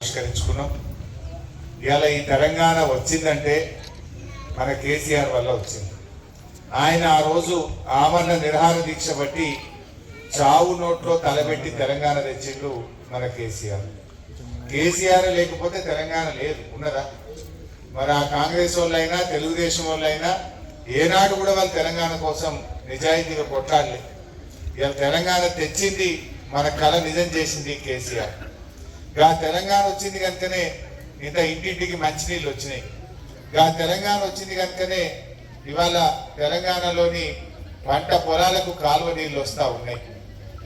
ఆవిష్కరించుకున్నాం. ఇవాళ ఈ తెలంగాణ వచ్చిందంటే మన కేసీఆర్ వల్ల వచ్చింది. ఆయన ఆ రోజు ఆమరణ నిరాహార దీక్ష బట్టి చావు నోట్లో తలబెట్టి తెలంగాణ తెచ్చిండు మన కేసీఆర్. కేసీఆర్ లేకపోతే తెలంగాణ లేదు, ఉన్నదా? మరి ఆ కాంగ్రెస్ వాళ్ళైనా తెలుగుదేశం వాళ్ళైనా ఏనాడు కూడా వాళ్ళు తెలంగాణ కోసం నిజాయితీగా కొట్టాలి. ఇవాళ తెలంగాణ తెచ్చింది, మన కళ నిజం చేసింది కేసీఆర్. గా తెలంగాణ వచ్చింది కనుకనే ఇంత ఇంటింటికి మంచినీళ్ళు వచ్చినాయి. గా తెలంగాణ వచ్చింది కనుకనే ఇవాళ తెలంగాణలోని పంట పొలాలకు కాలువ నీళ్ళు వస్తూ ఉన్నాయి.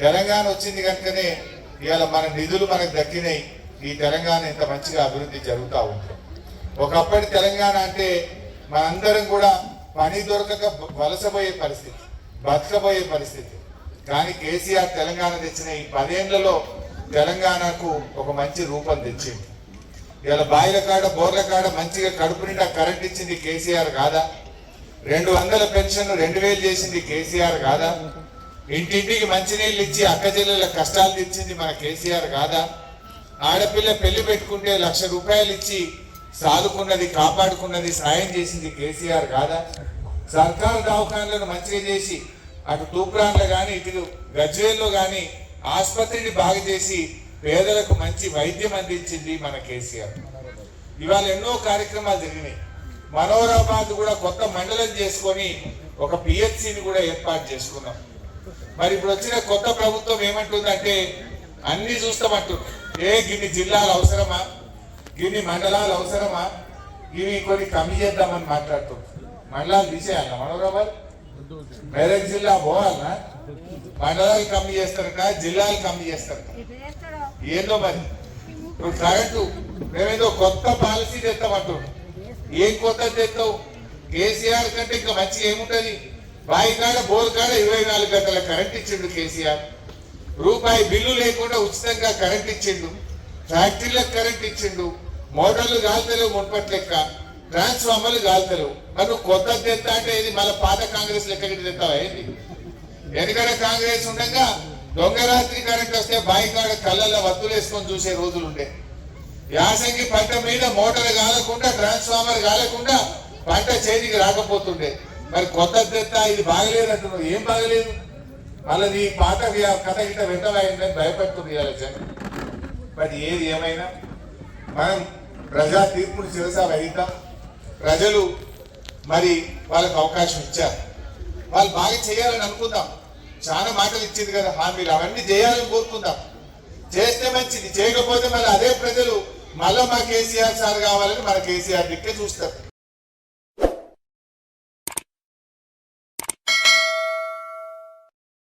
తెలంగాణ వచ్చింది కనుకనే ఇవాళ మన నిధులు మనకు దక్కినాయి. ఈ తెలంగాణ ఇంత మంచిగా అభివృద్ధి జరుగుతూ ఉంది. ఒకప్పటి తెలంగాణ అంటే మనందరం కూడా పని దొరకక వలసపోయే పరిస్థితి, బతకబోయే పరిస్థితి. కానీ కేసీఆర్ తెలంగాణ తెచ్చిన ఈ 10 ఏళ్లలో తెలంగాణకు ఒక మంచి రూపం తెచ్చింది. ఇవాళ బాయిల కాడ బోర్ల కాడ మంచిగా కడుపు నిండా కరెంట్ ఇచ్చింది కేసీఆర్ కాదా? 200 పెన్షన్ 2000 చేసింది కేసీఆర్ కాదా? ఇంటింటికి మంచినీళ్ళు ఇచ్చి అక్క చెల్లెల కష్టాలు తీర్చింది మన కేసీఆర్ కాదా? ఆడపిల్ల పెళ్లి పెట్టుకుంటే 1,00,000 రూపాయలు ఇచ్చి సాదుకున్నది, కాపాడుకున్నది, సాయం చేసింది కేసీఆర్ కాదా? సర్కారు దవాఖానాలను మంచిగా చేసి అటు తూప్రాన్లో కానీ ఇటు గజ్వేల్లో కానీ ఆసుపత్రిని బాగు చేసి పేదలకు మంచి వైద్యం అందించింది మన కేసీఆర్. ఇవాళ ఎన్నో కార్యక్రమాలు జరిగినాయి. మనోహరాబాద్ కూడా కొత్త మండలం చేసుకొని ఒక పిహెచ్సిని కూడా ఏర్పాటు చేసుకున్నాం. మరి ఇప్పుడు వచ్చిన కొత్త ప్రభుత్వం ఏమంటుందంటే అన్ని చూస్తామంటుంది. గిన్ని జిల్లాలు అవసరమా, గిన్ని మండలాలు అవసరమా, ఇవి కొన్ని కమ్మి చేద్దామని మాట్లాడుతుంది. మండలాలు తీసేయాలన్నా మనోహరాబాద్? మెదక్ జిల్లా పోవాలన్నా? మండలాలు కమ్మి చేస్తారట, జిల్లాలు కమ్మి చేస్తారట. ఏందో మరి ఇప్పుడు కరెంటు మేమేదో కొత్త పాలసీ తెస్తామంటున్నాం. ఏం కొత్త తెస్తావు? కేసీఆర్ కంటే ఇంకా మంచిగా ఏముంటది? బాయి కాడ బోర్ కాడ 24 గంటల కరెంట్ ఇచ్చిండు కేసీఆర్. రూపాయి బిల్లు లేకుండా ఉచితంగా కరెంట్ ఇచ్చిండు. ఫ్యాక్టరీలకు కరెంట్ ఇచ్చిండు. మోటార్లు గాల్తలేవు మున్పటి లెక్క, ట్రాన్స్ఫార్మర్లు గాల్తలేవు. మరి కొత్త తెస్తా అంటే ఇది మళ్ళీ పాత కాంగ్రెస్ లెక్క తెస్తావా ఏంటి? వెనుకడ కాంగ్రెస్ ఉండగా దొంగరాత్రి కరెంట్ వస్తే బాయి కాడ కళ్ళల్లో వత్తులు వేసుకొని చూసే రోజులుండే. యాసంగి పంట మీద మోటార్ కాలకుండా, ట్రాన్స్ఫార్మర్ కాలకుండా పంట చేతికి రాకపోతుండే. మరి కొత్త తెస్తా ఇది బాగలేదంటున్నావు. ఏం బాగలేదు? మళ్ళీ నీ పాత కథ గిట్ట వెంటవాయిందని భయపెడుతుంది ఇవాళ జనం. మరి ఏది ఏమైనా మనం ప్రజా తీర్పుని శిరస వహిద్దాం. ప్రజలు మరి వాళ్ళకు అవకాశం ఇచ్చారు, వాళ్ళు బాగా చేయాలని అనుకుందాం. చాలా మాటలు ఇచ్చింది కదా హామీలు, అవన్నీ చేయాలని కోరుకుందాం. చేస్తే మంచిది, చేయకపోతే మళ్ళీ అదే ప్రజలు మళ్ళీ మా కేసీఆర్ సార్ కావాలని మన కేసీఆర్ దిక్కే చూస్తారు.